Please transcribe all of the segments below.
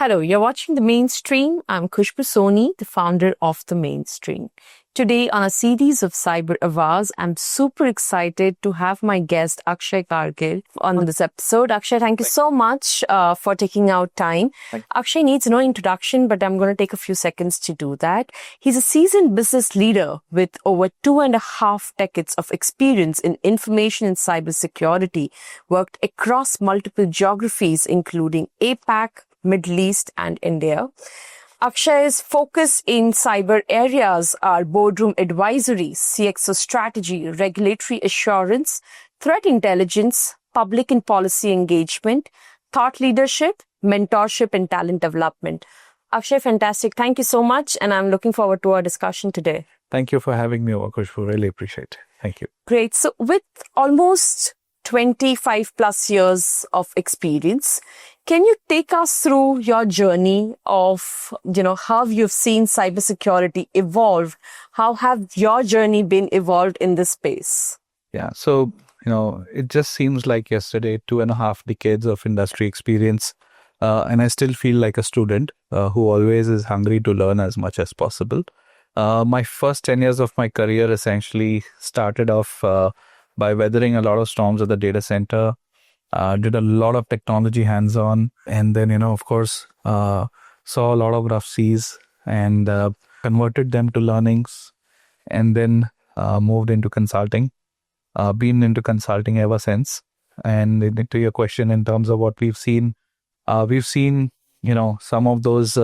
Hello, you're watching The Mainstream. I'm Khusbu Soni, the founder of The Mainstream. Today, on a series of CYBERAWAAZ, I'm super excited to have my guest Akshay Garkel on this episode. Akshay, thank you so much for taking out time. Akshay needs no introduction, but I'm going to take a few seconds to do that. He's a seasoned business leader with over 2.5 decades of experience in information and cybersecurity, worked across multiple geographies, including APAC, Middle East, and India. Akshay's focus in cyber areas are boardroom advisory, CXO strategy, regulatory assurance, threat intelligence, public and policy engagement, thought leadership, mentorship, and talent development. Akshay, fantastic. Thank you so much. And I'm looking forward to our discussion today. Thank you for having me, Khusbu. Really appreciate it. Thank you. Great. So with almost 25 plus years of experience, can you take us through your journey of, how you've seen cybersecurity evolve? How have your journey been evolved in this space? Yeah. So, it just seems like yesterday, 2.5 decades of industry experience. And I still feel like a student who always is hungry to learn as much as possible. My first 10 years of my career essentially started off by weathering a lot of storms at the data center. Did a lot of technology hands-on, and then, of course, saw a lot of rough seas and converted them to learnings, and then moved into consulting. Been into consulting ever since. And to your question in terms of what we've seen, some of those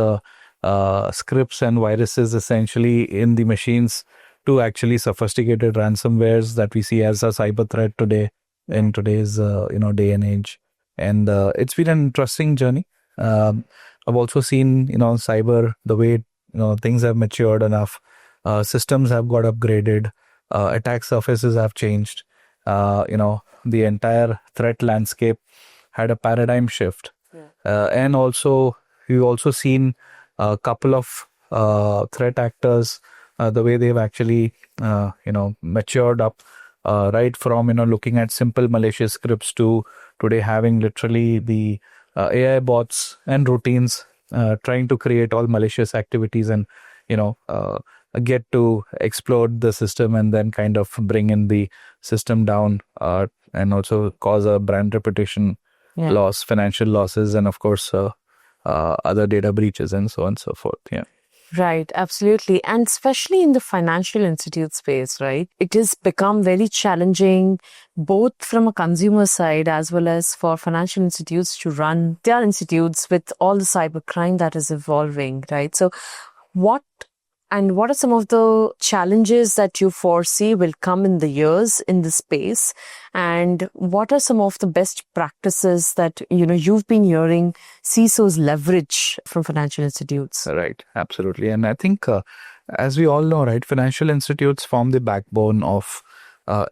scripts and viruses essentially in the machines to actually sophisticated ransomwares that we see as a cyber threat today. In today's day and age, and it's been an interesting journey. I've also seen cyber, the way things have matured enough, systems have got upgraded, attack surfaces have changed. The entire threat landscape had a paradigm shift, and also we've also seen a couple of threat actors, the way they've actually matured up. Right from looking at simple malicious scripts to today having literally the AI bots and routines trying to create all malicious activities and get to explode the system and then kind of bring in the system down and also cause a brand reputation loss, financial losses, and of course other data breaches and so on and so forth. Yeah. Right, absolutely. And especially in the financial institute space, right? It has become very challenging, both from a consumer side as well as for financial institutes to run their institutes with all the cybercrime that is evolving, right? So what are some of the challenges that you foresee will come in the years in this space? And what are some of the best practices that, you've been hearing CISOs leverage from financial institutes? Right. Absolutely. And I think, as we all know, right, financial institutes form the backbone of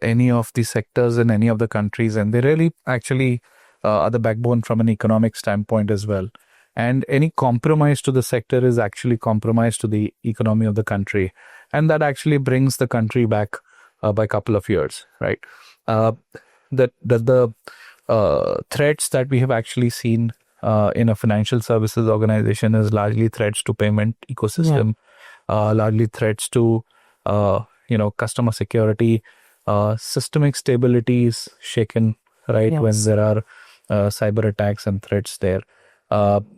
any of the sectors in any of the countries. And they really actually are the backbone from an economic standpoint as well. And any compromise to the sector is actually compromise to the economy of the country. And that actually brings the country back by a couple of years, right? The threats that we have actually seen in a financial services organization is largely threats to payment ecosystem, largely threats to, customer security, systemic stability is shaken, right? When there are cyber attacks and threats there.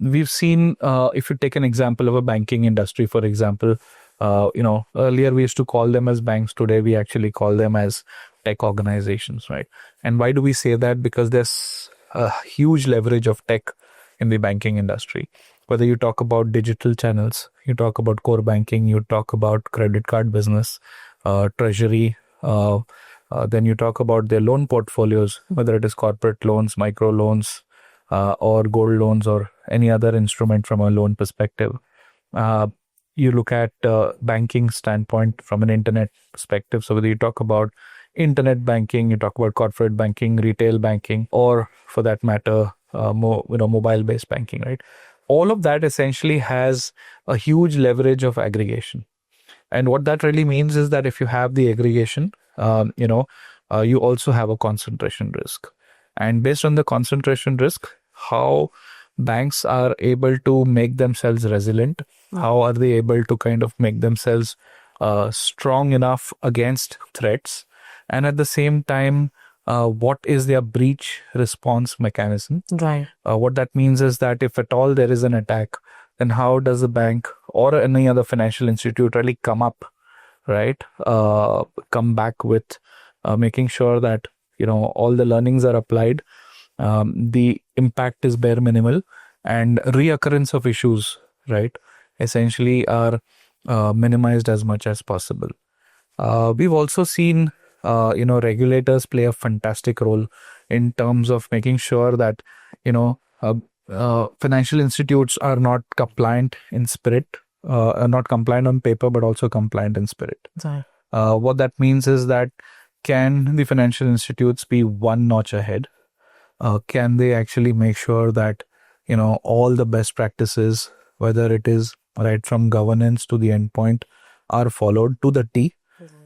We've seen, if you take an example of a banking industry, for example, earlier we used to call them as banks. Today, we actually call them as tech organizations, right? And why do we say that? Because there's a huge leverage of tech in the banking industry. Whether you talk about digital channels, you talk about core banking, you talk about credit card business, treasury, then you talk about their loan portfolios, whether it is corporate loans, micro loans, or gold loans or any other instrument from a loan perspective. You look at banking standpoint from an internet perspective. So whether you talk about internet banking, you talk about corporate banking, retail banking, or for that matter, mobile-based banking, right? All of that essentially has a huge leverage of aggregation. And what that really means is that if you have the aggregation, you also have a concentration risk. And based on the concentration risk, how banks are able to make themselves resilient? How are they able to kind of make themselves strong enough against threats? And at the same time, what is their breach response mechanism? Right. What that means is that if at all there is an attack, then how does the bank or any other financial institute really come back with making sure that all the learnings are applied, the impact is bare minimal, and reoccurrence of issues, right, essentially are minimized as much as possible. We've also seen, regulators play a fantastic role in terms of making sure that, financial institutes are not compliant in spirit, not compliant on paper, but also compliant in spirit. Right. What that means is that can the financial institutes be one notch ahead? Can they actually make sure that, all the best practices, whether it is right from governance to the endpoint, are followed to the T?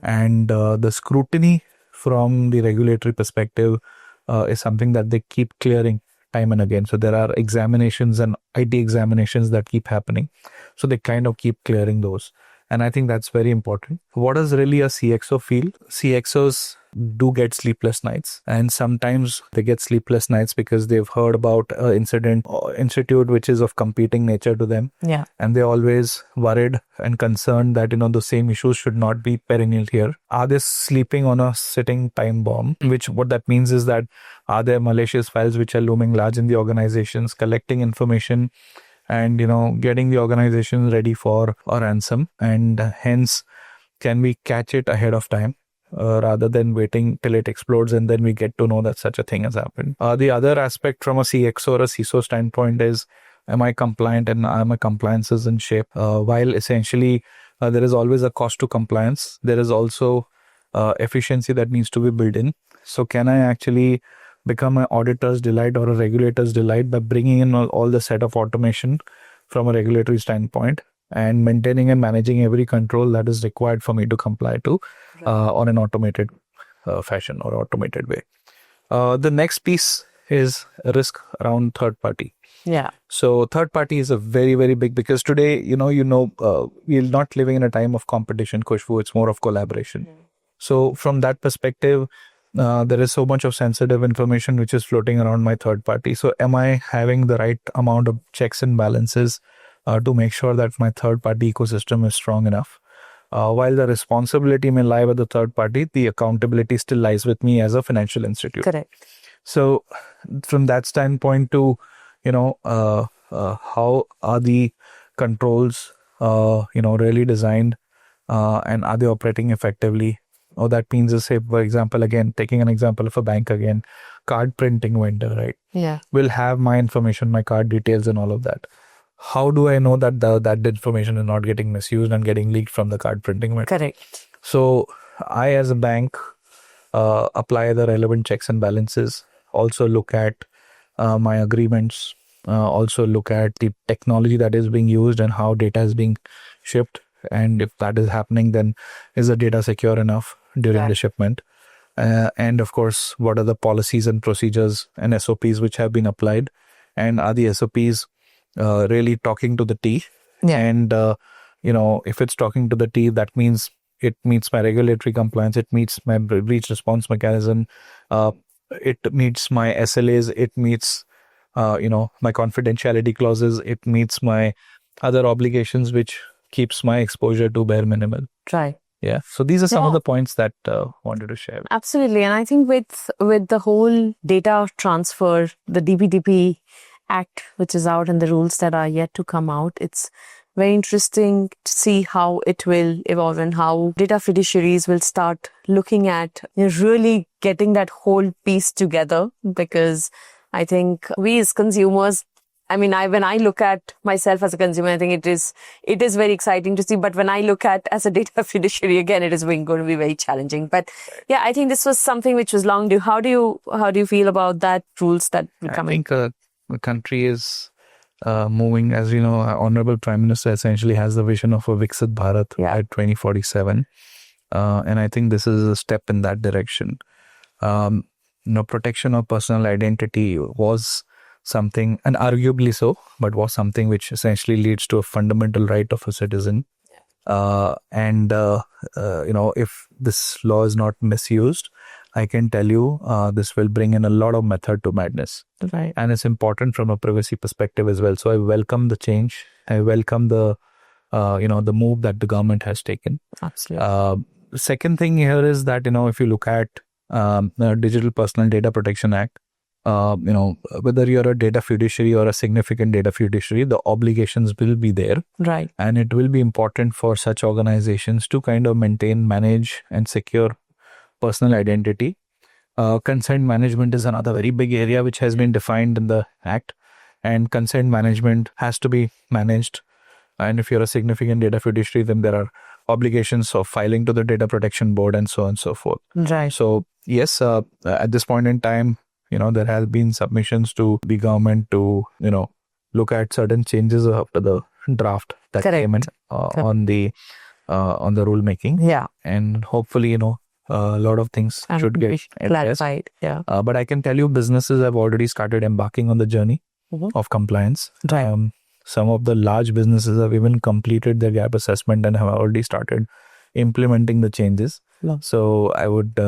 And the scrutiny from the regulatory perspective is something that they keep clearing time and again. So there are examinations and IT examinations that keep happening. So they kind of keep clearing those. And I think that's very important. What does really a CXO feel? CXOs do get sleepless nights, and sometimes they get sleepless nights because they've heard about an incident or institute which is of competing nature to them. Yeah. And they're always worried and concerned that, the same issues should not be perennial here. Are they sleeping on a sitting time bomb? What that means is that are there malicious files which are looming large in the organizations, collecting information and, getting the organization ready for a ransom? And hence, can we catch it ahead of time? Rather than waiting till it explodes and then we get to know that such a thing has happened. The other aspect from a CXO or a CISO standpoint is, am I compliant and are my compliances in shape? While essentially there is always a cost to compliance, there is also efficiency that needs to be built in. So can I actually become an auditor's delight or a regulator's delight by bringing in all the set of automation from a regulatory standpoint and maintaining and managing every control that is required for me to comply to on an automated fashion or automated way. The next piece is risk around third party. Yeah. So third party is a very, very big, because today, we're not living in a time of competition, Khushbu. It's more of collaboration. So from that perspective, there is so much of sensitive information which is floating around my third party. So am I having the right amount of checks and balances to make sure that my third party ecosystem is strong enough? While the responsibility may lie with the third party, the accountability still lies with me as a financial institute. Correct. So from that standpoint to, how are the controls, really designed and are they operating effectively? All that means is, say, for example, again, taking an example of a bank again, card printing vendor, right? Yeah. Will have my information, my card details and all of that. How do I know that that information is not getting misused and getting leaked from the card printing vendor? Correct. So I, as a bank, apply the relevant checks and balances, also look at my agreements, also look at the technology that is being used and how data is being shipped. And if that is happening, then is the data secure enough during the shipment? And of course, what are the policies and procedures and SOPs which have been applied? And are the SOPs really talking to the T? Yeah. And, if it's talking to the T, that means it meets my regulatory compliance, it meets my breach response mechanism, it meets my SLAs, it meets, my confidentiality clauses, it meets my other obligations, which keeps my exposure to bare minimal. Right. Yeah. So these are some of the points that wanted to share. Absolutely. And I think with the whole data transfer, the DPDP Act, which is out, and the rules that are yet to come out, it's very interesting to see how it will evolve and how data fiduciaries will start looking at really getting that whole piece together. Because I think we as consumers, when I look at myself as a consumer, I think it is very exciting to see. But when I look at as a data fiduciary, again, it is going to be very challenging. But yeah, I think this was something which was long due. How do you feel about that rules that will come in? I think the country is moving, as you know, our Honorable Prime Minister essentially has the vision of a Viksit Bharat at 2047. And I think this is a step in that direction. Protection of personal identity was something, and arguably so, but was something which essentially leads to a fundamental right of a citizen. If this law is not misused, I can tell you this will bring in a lot of method to madness. Right. And it's important from a privacy perspective as well. So I welcome the change. I welcome the move that the government has taken. Absolutely. The second thing here is that, if you look at the Digital Personal Data Protection Act, whether you're a data fiduciary or a significant data fiduciary, the obligations will be there. Right. And it will be important for such organizations to kind of maintain, manage, and secure personal identity. Consent management is another very big area which has been defined in the Act. And consent management has to be managed. And if you're a significant data fiduciary, then there are obligations of filing to the Data Protection Board and so on and so forth. Right. So, yes, at this point in time, there has been submissions to the government to, look at certain changes after the draft that came in on the rulemaking. Yeah. And hopefully, a lot of things should get clarified. Yeah. But I can tell you, businesses have already started embarking on the journey of compliance. Right. Some of the large businesses have even completed their gap assessment and have already started implementing the changes. So I would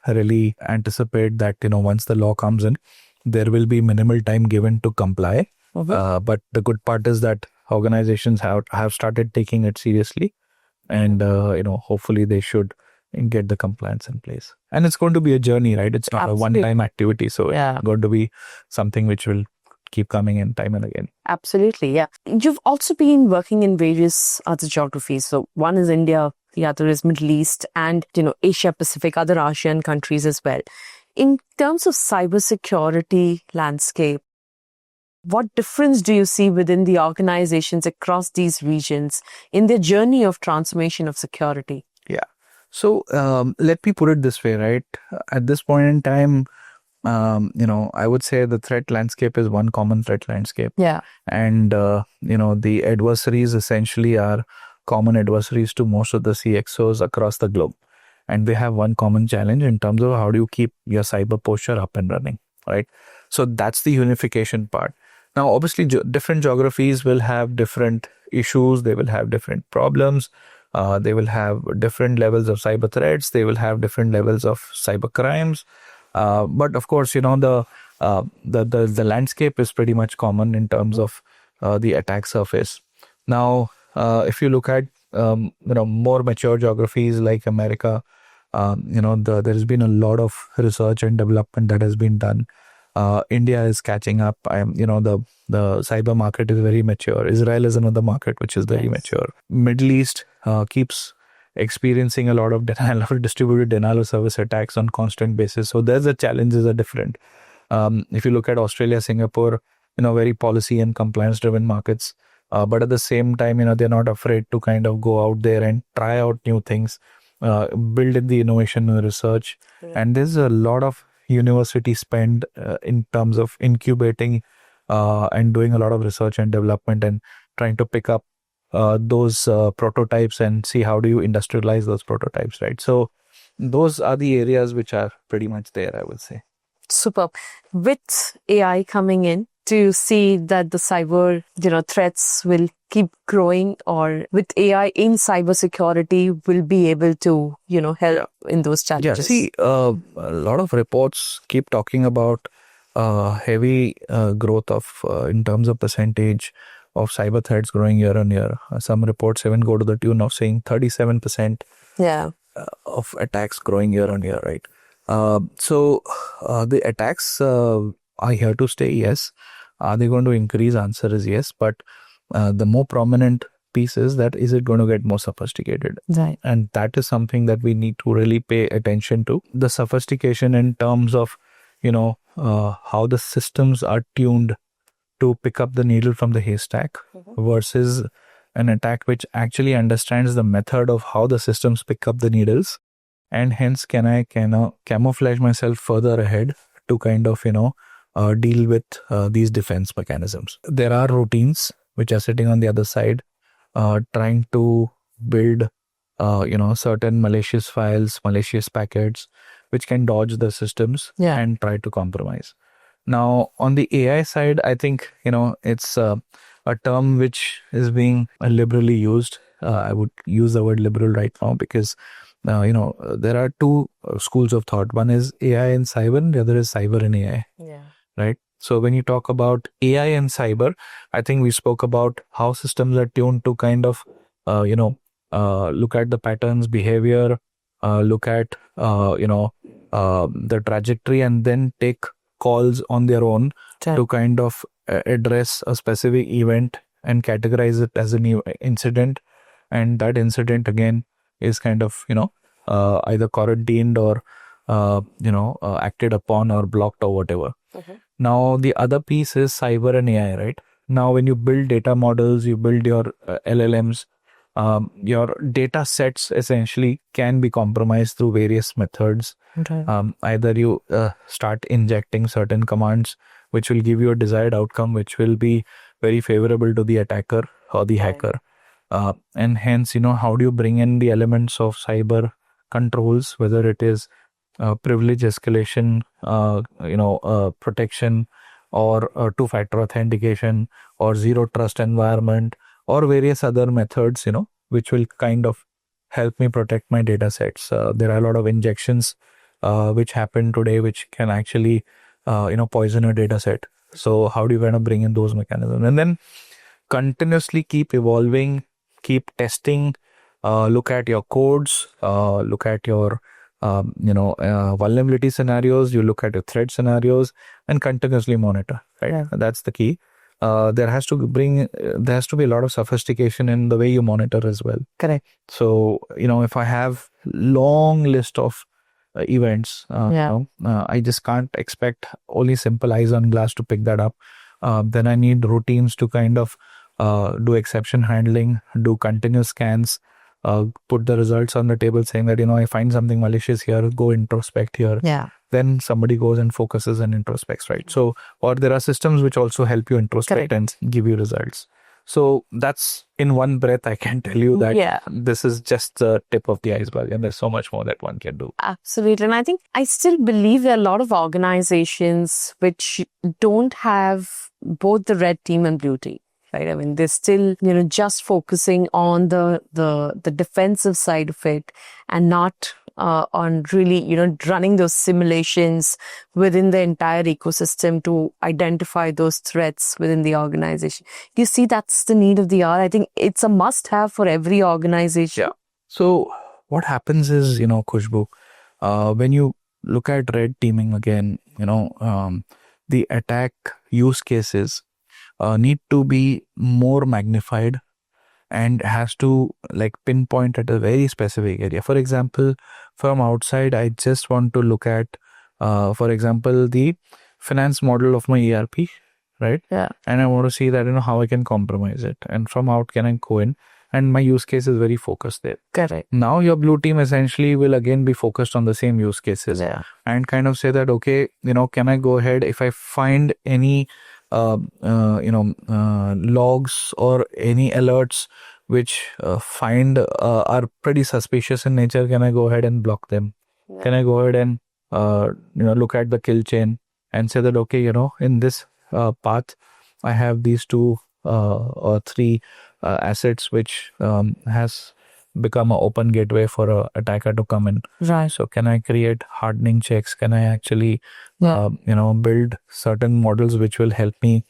really anticipate that, once the law comes in, there will be minimal time given to comply. But the good part is that organizations have started taking it seriously, and hopefully they should get the compliance in place. And it's going to be a journey, right? It's not a one-time activity, so it's going to be something which will keep coming in time and again. Absolutely, yeah. You've also been working in various other geographies. So one is India, the other is Middle East, and Asia Pacific, other ASEAN countries as well. In terms of cybersecurity landscape, what difference do you see within the organizations across these regions in their journey of transformation of security? Yeah. So let me put it this way, right? At this point in time, I would say the threat landscape is one common threat landscape. Yeah. And, the adversaries essentially are common adversaries to most of the CXOs across the globe. And they have one common challenge in terms of how do you keep your cyber posture up and running, right? So that's the unification part. Now, obviously, different geographies will have different issues. They will have different problems. They will have different levels of cyber threats. They will have different levels of cyber crimes. But of course, the landscape is pretty much common in terms of the attack surface. Now, if you look at more mature geographies like America, there has been a lot of research and development that has been done. India is catching up. The cyber market is very mature. Israel is another market which is very mature. Middle East keeps experiencing a lot of distributed denial of service attacks on constant basis. So there's the challenges are different. If you look at Australia, Singapore, very policy and compliance driven markets. But at the same time, they're not afraid to kind of go out there and try out new things, build in the innovation and research. Yeah. And there's a lot of university spend in terms of incubating and doing a lot of research and development and trying to pick up those prototypes and see how do you industrialize those prototypes, right? So those are the areas which are pretty much there, I would say. Superb. With AI coming in, do you see that the cyber threats will keep growing, or with AI in cybersecurity will be able to help in those challenges? Yeah, see, a lot of reports keep talking about heavy growth of in terms of percentage of cyber threats growing year on year. Some reports even go to the tune of saying 37% of attacks growing year on year, right? So the attacks are here to stay, yes. Are they going to increase? Answer is yes. But the more prominent piece is that is it going to get more sophisticated? Right. And that is something that we need to really pay attention to. The sophistication in terms of, how the systems are tuned to pick up the needle from the haystack versus an attack which actually understands the method of how the systems pick up the needles. And hence, can I camouflage myself further ahead to kind of, deal with these defense mechanisms. There are routines which are sitting on the other side, trying to build, certain malicious files, malicious packets, which can dodge the systems and try to compromise. Now, on the AI side, I think, it's a term which is being liberally used. I would use the word liberal right now because, there are two schools of thought. One is AI and cyber, and the other is cyber and AI. Yeah. Right? So when you talk about AI and cyber, I think we spoke about how systems are tuned to kind of, look at the patterns, behavior, look at, the trajectory, and then take calls on their own to kind of address a specific event and categorize it as an incident. And that incident again is kind of, either quarantined or, acted upon or blocked or whatever. Now, the other piece is cyber and AI, right? Now, when you build data models, you build your LLMs, your data sets essentially can be compromised through various methods. Either you start injecting certain commands, which will give you a desired outcome, which will be very favorable to the attacker or the hacker. And hence, how do you bring in the elements of cyber controls, whether it is privilege escalation, protection, or two-factor authentication, or zero trust environment, or various other methods, which will kind of help me protect my data sets. There are a lot of injections which happen today, which can actually, poison a data set. So how do you kind of bring in those mechanisms? And then continuously keep evolving, keep testing, look at your codes, look at your vulnerability scenarios, you look at your threat scenarios, and continuously monitor, right? Yeah. That's the key. There has to be a lot of sophistication in the way you monitor as well. Correct. So, if I have long list of events, I just can't expect only simple eyes on glass to pick that up. Then I need routines to kind of do exception handling, do continuous scans, put the results on the table saying that, I find something malicious here, go introspect here. Yeah. Then somebody goes and focuses and introspects, right? So, or there are systems which also help you introspect and give you results. So that's in one breath, I can tell you that this is just the tip of the iceberg and there's so much more that one can do. Absolutely. And I think I still believe there are a lot of organizations which don't have both the red team and blue team. Right. I mean, they're still, just focusing on the defensive side of it and not on really, running those simulations within the entire ecosystem to identify those threats within the organization. You see, that's the need of the hour. I think it's a must-have for every organization. Yeah. So what happens is, Khusbu, when you look at red teaming again, the attack use cases need to be more magnified and has to pinpoint at a very specific area. For example, from outside, I just want to look at, for example, the finance model of my ERP, right? Yeah. And I want to see that, how I can compromise it. And from out, can I go in? And my use case is very focused there. Correct. Now your blue team essentially will again be focused on the same use cases and kind of say that, okay, can I go ahead if I find any logs or any alerts which are pretty suspicious in nature, can I go ahead and block them? Yeah. Can I go ahead and look at the kill chain and say that, okay, in this path I have these 2 or 3 assets which has become an open gateway for an attacker to come in. Right. So can I create hardening checks? Can I actually, build certain models which will help me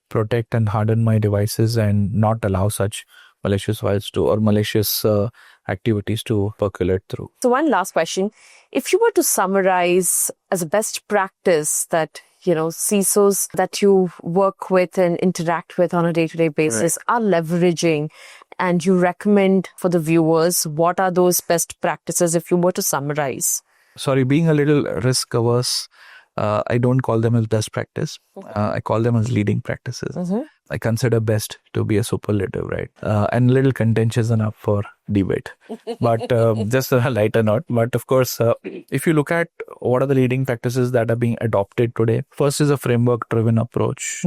protect and harden my devices and not allow such malicious files to or malicious activities to percolate through? So one last question. If you were to summarize as a best practice that, CISOs that you work with and interact with on a day-to-day basis are leveraging, and you recommend for the viewers, what are those best practices if you were to summarize? Sorry, being a little risk averse, I don't call them as best practice. I call them as leading practices. I consider best to be a superlative, right? And a little contentious enough for debate. But just a lighter note. But of course, if you look at what are the leading practices that are being adopted today, first is a framework-driven approach,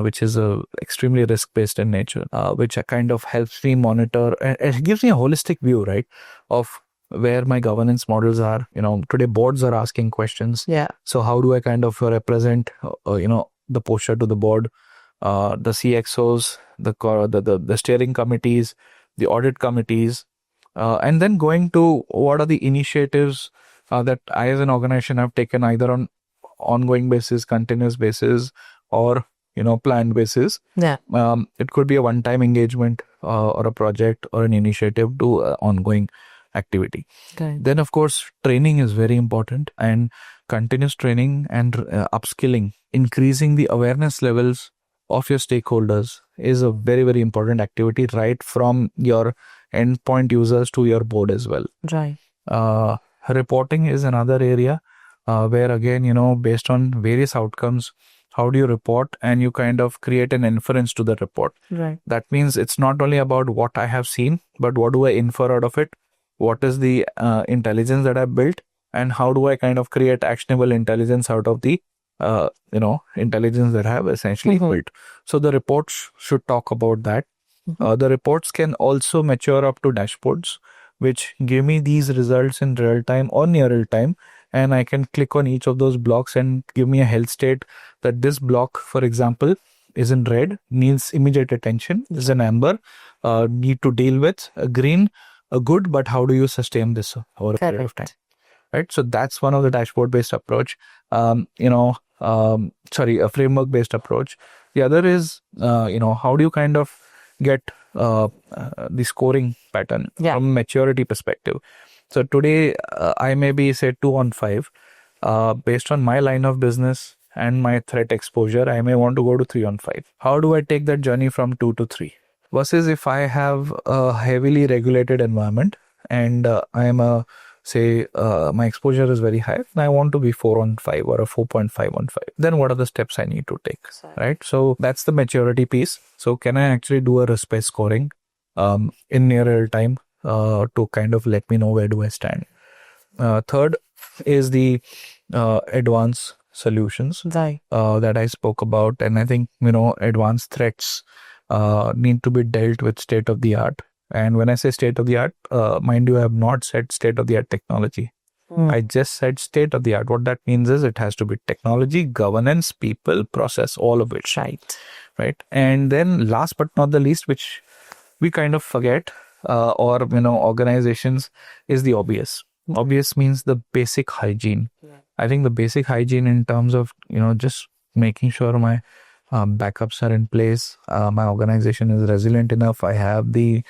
which is extremely risk-based in nature, which kind of helps me monitor. It gives me a holistic view, right, of where my governance models are. Today boards are asking questions. Yeah. So how do I kind of represent, the posture to the board, the CXOs, the steering committees, the audit committees, and then going to what are the initiatives that I as an organization have taken either on ongoing basis, continuous basis, or planned basis. Yeah. It could be a one-time engagement or a project or an initiative to ongoing activity. Okay. Then of course training is very important, and continuous training and upskilling, increasing the awareness levels of your stakeholders is a very, very important activity, right from your endpoint users to your board as well. Right. Reporting is another area where again, based on various outcomes, how do you report, and you kind of create an inference to the report. Right. That means it's not only about what I have seen, but what do I infer out of it? What is the intelligence that I've built, and how do I kind of create actionable intelligence out of the intelligence that I have essentially built. So the reports should talk about that. The reports can also mature up to dashboards, which give me these results in real time or near real time. And I can click on each of those blocks and give me a health state that this block, for example, is in red, needs immediate attention, is an amber, need to deal with, a green, a good, but how do you sustain this over a period of time? Right. So that's one of the dashboard based approach. A framework based approach. The other is, how do you kind of get the scoring pattern from maturity perspective? So today I may be say 2 on 5. Based on my line of business and my threat exposure, I may want to go to 3 on 5. How do I take that journey from 2 to 3? Versus if I have a heavily regulated environment and I am my exposure is very high, and I want to be 4 on 5 or a 4.5 on 5. Then what are the steps I need to take? Right. So that's the maturity piece. So can I actually do a risk-based scoring in near real time to kind of let me know where do I stand? Third is the advanced solutions that I spoke about. And I think, advanced threats need to be dealt with state of the art. And when I say state of the art, mind you, I have not said state of the art technology. I just said state of the art. What that means is it has to be technology, governance, people, process, all of it. Right. And then last but not the least, which we kind of forget organizations, is the obvious. Obvious means the basic hygiene. I think the basic hygiene in terms of, just making sure my backups are in place. My organization is resilient enough. I have the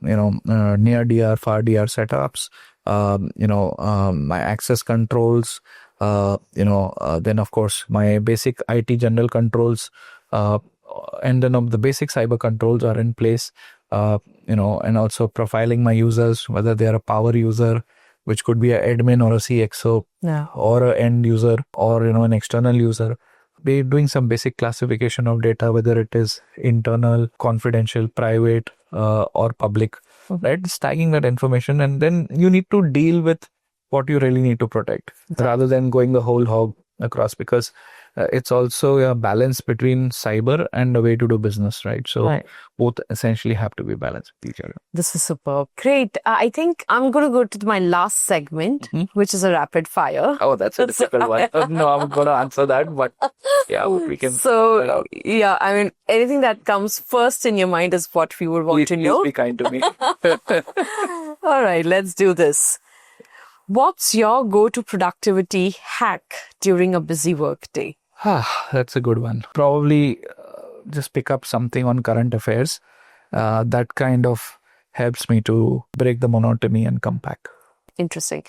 near DR, far DR setups, my access controls, then of course my basic IT general controls, and then the basic cyber controls are in place, and also profiling my users, whether they are a power user, which could be an admin or a CXO or an end user or, an external user. We're doing some basic classification of data, whether it is internal, confidential, private, or public, right? Just tagging that information, and then you need to deal with what you really need to protect rather than going the whole hog across, because it's also a balance between cyber and a way to do business, right? So both essentially have to be balanced with each other. This is superb. Great. I think I'm going to go to my last segment, which is a rapid fire. Oh, that's a difficult one. No, I'm going to answer that, but yeah, we can. So, yeah, I mean, anything that comes first in your mind is what we would want to know. Please be kind to me. All right, let's do this. What's your go-to productivity hack during a busy work day? That's a good one. Probably just pick up something on current affairs. That kind of helps me to break the monotony and come back. Interesting.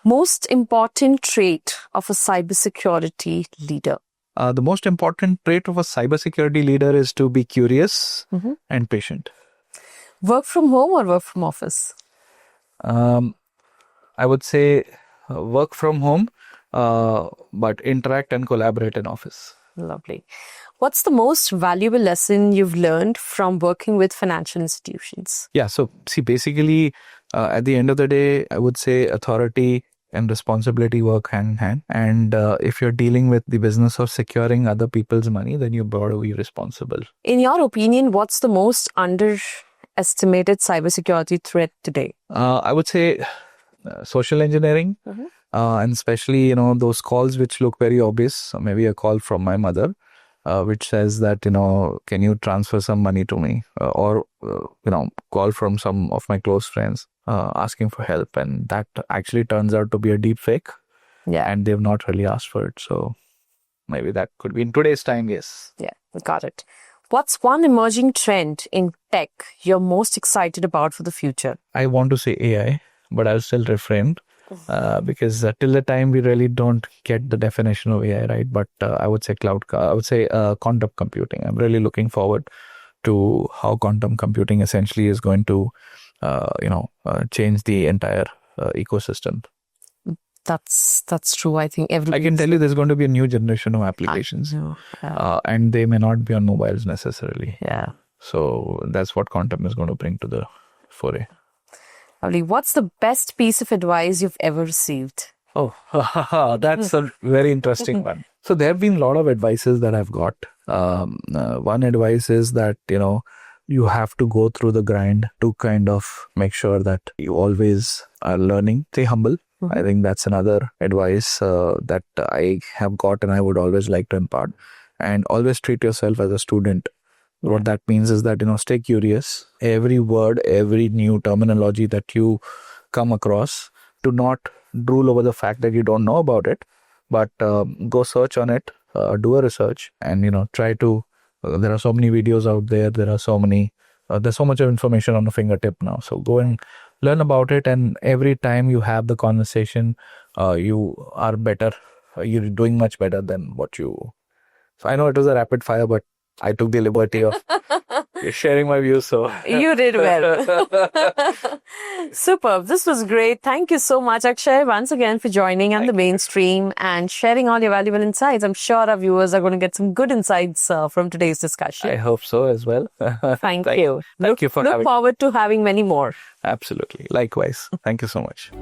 Most important trait of a cybersecurity leader? The most important trait of a cybersecurity leader is to be curious and patient. Work from home or work from office? I would say work from home, but interact and collaborate in office. Lovely. What's the most valuable lesson you've learned from working with financial institutions? Yeah, so see, basically, at the end of the day, I would say authority and responsibility work hand in hand. And if you're dealing with the business of securing other people's money, then you've got to be responsible. In your opinion, what's the most underestimated cybersecurity threat today? I would say social engineering, and especially, those calls which look very obvious. Maybe a call from my mother, which says that, can you transfer some money to me? Or call from some of my close friends asking for help. And that actually turns out to be a deep fake. Yeah. And they've not really asked for it. So maybe that could be in today's time, yes. Yeah, got it. What's one emerging trend in tech you're most excited about for the future? I want to say AI, but I'll still refrain because till the time we really don't get the definition of AI, right? But I would say quantum computing. I'm really looking forward to how quantum computing essentially is going to, change the entire ecosystem. That's true. I think everybody. I can tell you there's going to be a new generation of applications, and they may not be on mobiles necessarily. Yeah. So that's what quantum is going to bring to the foray. Lovely. What's the best piece of advice you've ever received? Oh, that's a very interesting one. So there have been a lot of advices that I've got. One advice is that, you have to go through the grind to kind of make sure that you always are learning. Stay humble. I think that's another advice that I have got and I would always like to impart. And always treat yourself as a student. What that means is that, stay curious. Every word, every new terminology that you come across, do not drool over the fact that you don't know about it, but go search on it, do a research, and, try to, there are so many videos out there. There's so much of information on the fingertip now. So go and learn about it. And every time you have the conversation, you are better. You're doing much better than what you. So I know it was a rapid fire, but I took the liberty of sharing my views. So you did well. Superb. This was great. Thank you so much, Akshay, once again for joining on the mainstream and sharing all your valuable insights. I'm sure our viewers are going to get some good insights from today's discussion. I hope so as well. Thank you. Thank you for having me. Look forward to having many more. Absolutely. Likewise. Thank you so much.